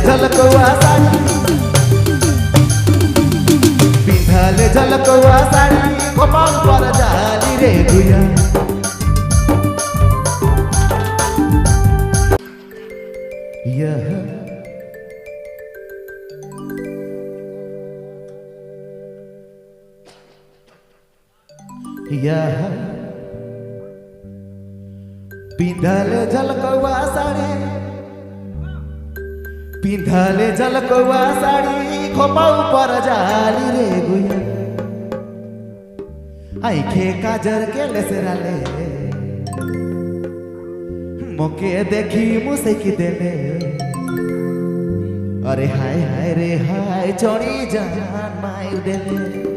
झलकवा साड़ी पिंधाले झलकवा साड़ी कपाल पर जाली रे गुया पिंधाले झलकवा साड़ी पिंधाले झलकवा साड़ी खोपा ऊपर जाली रे गुया आँखे काजर के लेसराले मोके देखी मुसे की देले अरे हाय हाय रे हाय चोरी जान माई देले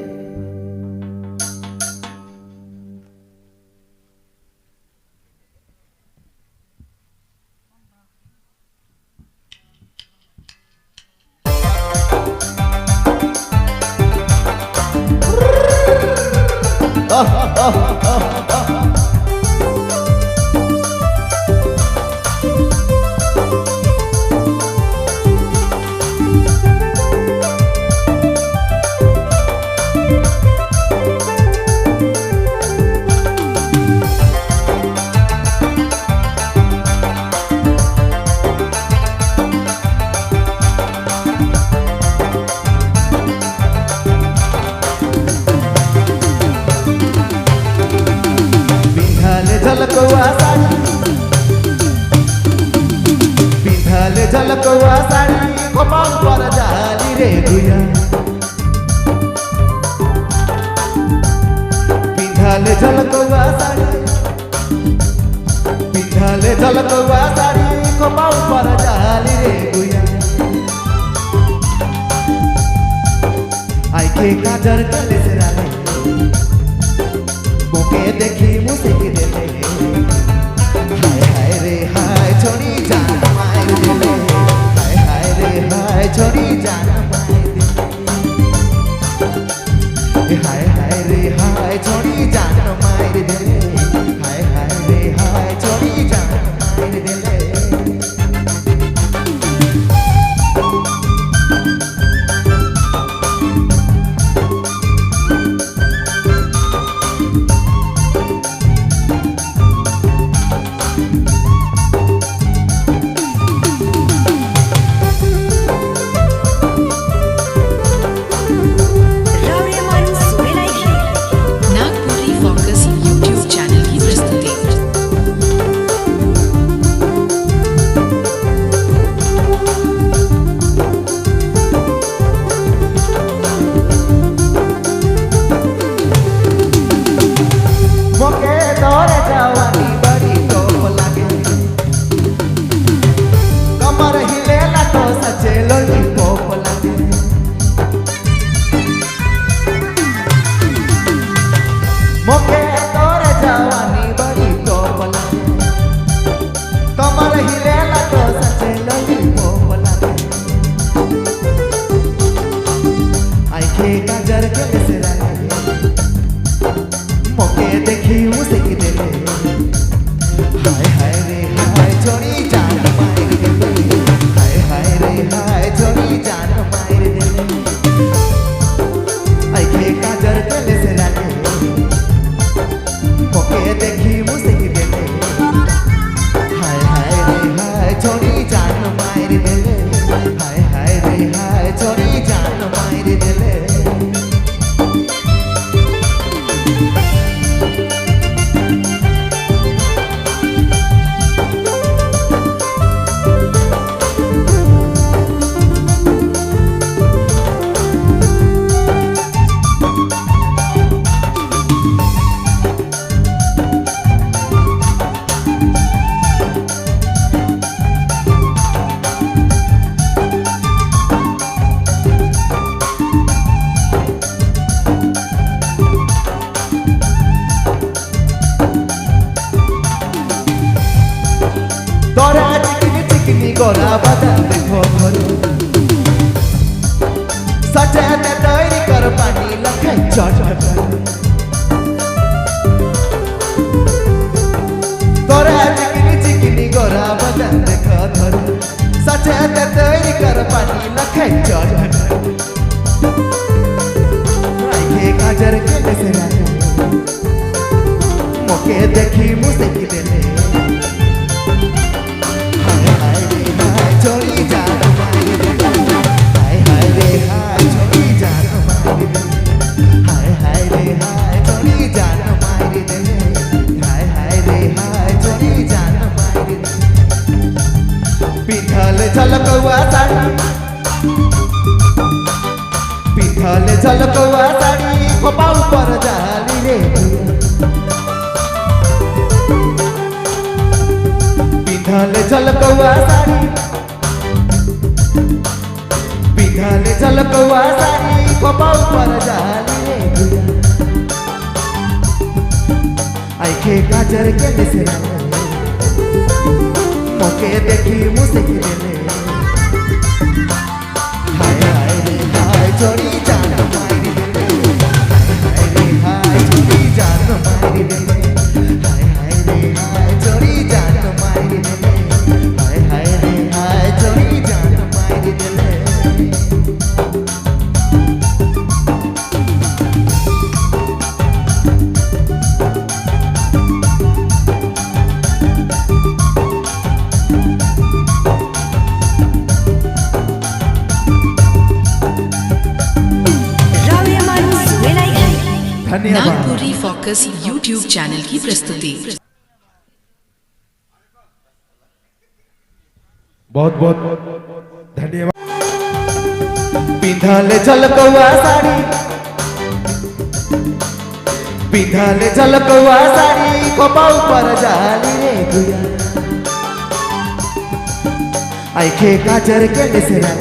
झलकवा साड़ी पिंधाले झलकवा साड़ी कपाल पर जाली रे गुया पिंधाले झलकवा साड़ी पिंधाले झलकवा साड़ी कपाल पर जाली रे गुया आँखे काजर के लेसराले मोके देखी मुसे की देले हाय हाय रे हाय छोड़ी जान मार देले हाय हाय रे हाय छोड़ी जान मार देले हाय हाय रे हाय छोड़ी जान मार देले हाय हाय रे हाय छोड़ी जान मार देले मोके तोर जवानी बड़ी टॉप लागे कमर हिलेला तो सचे लॉलीपॉप लागे आँखे काजर के लेसराले मोके देखी मुसे की देले हाय हाय रे हाय छोड़ी जान मार देले हाय हाय रे हाय छोड़ी जान मार देले आँखे काजर के लेसराले मोके देखी मुसे की देले हाय हाय रे हाय छोड़ी जान मार देले हाय हाय रे हाय छोड़ी जान मार देले तोरा चिकनी चिकनी गोरा बदन देखो घरो सचने तैरी कर पानी लखे चढ़ तोरा चिकनी चिकनी गोरा बदन देखो घरो सच যেতে তৈরি কর পানি না খাই চল রাইখে কাজের কেটে সে রাতে মোকে দেখি মুসে কি দেলে হায় হায় রে হায় চলি জান মারি দেলে হায় হায় রে হায় চলি জান মারি দেলে হায় হায় রে হায় চলি জান মারি দেলে হায় হায় রে হায় চলি জান মারি দেলে পিঠালে ঝলকवा साड़ी पिठाले झलकवा साड़ी खोपा ऊपर जाली रे पिठाले झलकवा साड़ी पिठाले झलकवा साड़ी खोपा ऊपर जाली रे आइखे गाजर के देसरा मोके देखी मुझसे गिरे हाय हाय रे हाय चोरी जान मारी दे हाय हाय रे हाय चोरी जान मारी दे हाय हाय रे हाय चोरी जान मारी दे हाय हाय रे हाय चोरी जान मारी दे नागपुरी फोकस यूट्यूब चैनल की प्रस्तुति। बहुत बहुत धन्यवाद। पिंधाले झलकवा साड़ी पिंधाले झलकवा साड़ी खोपा ऊपर जाली रे गुया आइखे काजर के देसरा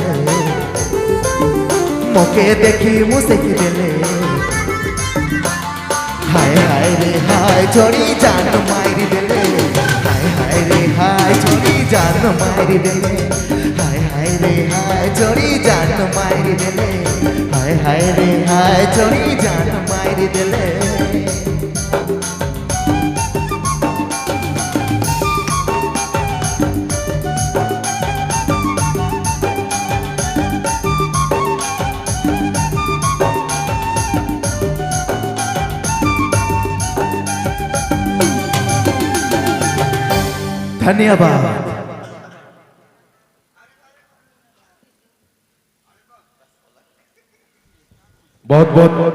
मोके देखी मुझसे की देले हाय हाय रे हाय चोरी जान मारी देले हाय हाय रे हाय चोरी जान मारी देले हाय हाय रे हाय चोरी जान मारी देले हाय हाय रे हाय चोरी जान मारी देले धन्यवाद। बहुत बहुत